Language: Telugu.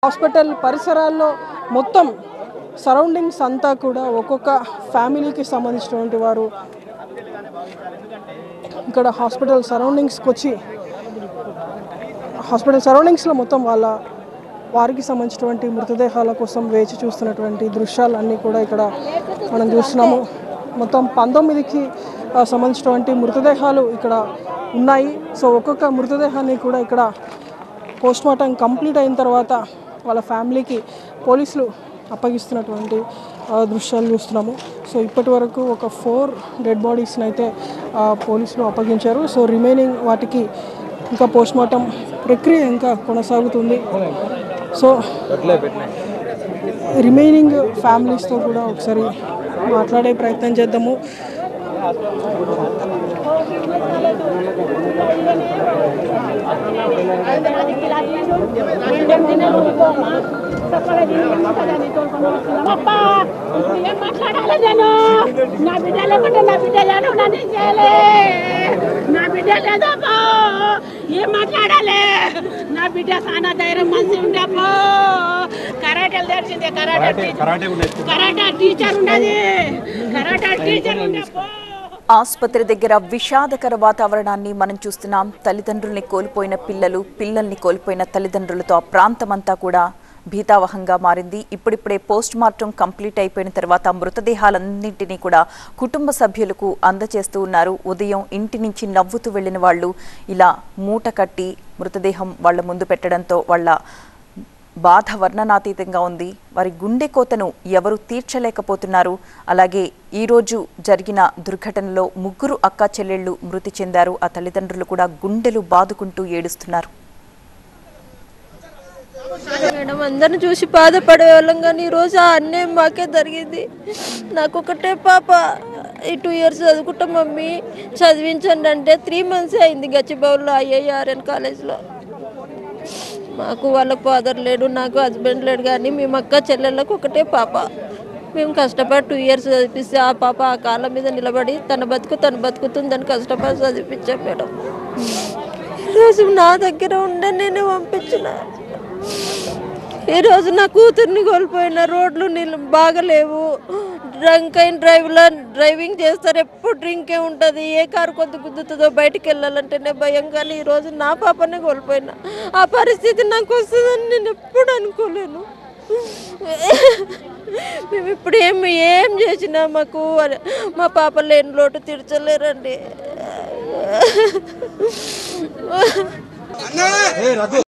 హాస్పిటల్ పరిసరాల్లో మొత్తం సరౌండింగ్స్ అంతా కూడా ఒక్కొక్క ఫ్యామిలీకి సంబంధించినటువంటి వారు ఇక్కడ హాస్పిటల్ సరౌండింగ్స్కి వచ్చి హాస్పిటల్ సరౌండింగ్స్లో మొత్తం వారికి సంబంధించినటువంటి మృతదేహాల కోసం వేచి చూస్తున్నటువంటి దృశ్యాలన్నీ కూడా ఇక్కడ మనం చూస్తున్నాము. మొత్తం 19కి సంబంధించినటువంటి మృతదేహాలు ఇక్కడ ఉన్నాయి. సో ఒక్కొక్క మృతదేహాన్ని కూడా ఇక్కడ పోస్ట్మార్టం కంప్లీట్ అయిన తర్వాత వాళ్ళ ఫ్యామిలీకి పోలీసులు అప్పగిస్తున్నటువంటి దృశ్యాలు చూస్తున్నాము. సో ఇప్పటి వరకు ఒక 4 డెడ్ బాడీస్ని అయితే పోలీసులు అప్పగించారు. సో రిమైనింగ్ వాటికి ఇంకా పోస్ట్మార్టం ప్రక్రియ ఇంకా కొనసాగుతుంది. సో రిమైనింగ్ ఫ్యామిలీస్తో కూడా ఒకసారి మాట్లాడే ప్రయత్నం చేద్దాము. నా బిడ్డ చాలా ధైర్యం మంచి ఉండపో కరాటే తెచ్చింది కరాటే టీచర్ ఉన్నది కరాటే టీచర్ ఉండపో. ఆసుపత్రి దగ్గర విషాదకర వాతావరణాన్ని మనం చూస్తున్నాం. తల్లిదండ్రుల్ని కోల్పోయిన పిల్లల్ని కోల్పోయిన తల్లిదండ్రులతో ఆ ప్రాంతమంతా కూడా భీతావహంగా మారింది. ఇప్పుడిప్పుడే పోస్ట్ మార్టం కంప్లీట్ అయిపోయిన తర్వాత మృతదేహాలన్నింటినీ కూడా కుటుంబ సభ్యులకు అందజేస్తూ ఉన్నారు. ఉదయం ఇంటి నుంచి నవ్వుతూ వెళ్లిన వాళ్ళు ఇలా మూట కట్టి మృతదేహం వాళ్ళ ముందు పెట్టడంతో వాళ్ళ బాధ వర్ణనాతీతంగా ఉంది. వారి గుండె కోతను ఎవరు తీర్చలేకపోతున్నారు. అలాగే ఈరోజు జరిగిన దుర్ఘటనలో 3 అక్కా చెల్లెళ్ళు మృతి చెందారు. ఆ తల్లిదండ్రులు కూడా గుండెలు బాదుకుంటూ ఏడుస్తున్నారు. మేడం అందరిని చూసి బాధపడే వాళ్ళం, కానీ ఈరోజు ఆ అన్యాయం మాకే జరిగింది. నాకు ఒకటే పాప, ఈ 2 ఇయర్స్ చదువుకుంటా మమ్మీ చదివించండి అంటే 3 months అయింది గచ్చిబౌల్లో IIRN కాలేజ్లో. మాకు వాళ్ళకు ఫాదర్ లేడు, నాకు హస్బెండ్ లేడు, కానీ మేము అక్క చెల్లెళ్ళకు ఒకటే పాప. మేము కష్టపడి 2 years చదివిస్తే ఆ పాప ఆ కాళ్ళ మీద నిలబడి తను బతుకుతుందని కష్టపడి చదివించాం మేడం. ఈరోజు నా దగ్గర ఉండే నేనే పంపించిన. ఈరోజు నా కూతుర్ని కోల్పోయిన. రోడ్లు బాగలేవు, డ్రంక్ అయిన డ్రైవింగ్ చేస్తారు, ఎప్పుడు డ్రింకే ఉంటుంది. ఏ కారు కొద్ది గుద్దుతుందో బయటికి వెళ్ళాలంటేనే భయం. కానీ ఈరోజు నా పాపనే కోల్పోయినా. ఆ పరిస్థితి నాకు వస్తుందని నేను ఎప్పుడు అనుకోలేను. మేము ఇప్పుడు ఏం చేసినా మాకు మా పాప లేని లోటు తీర్చలేరండి.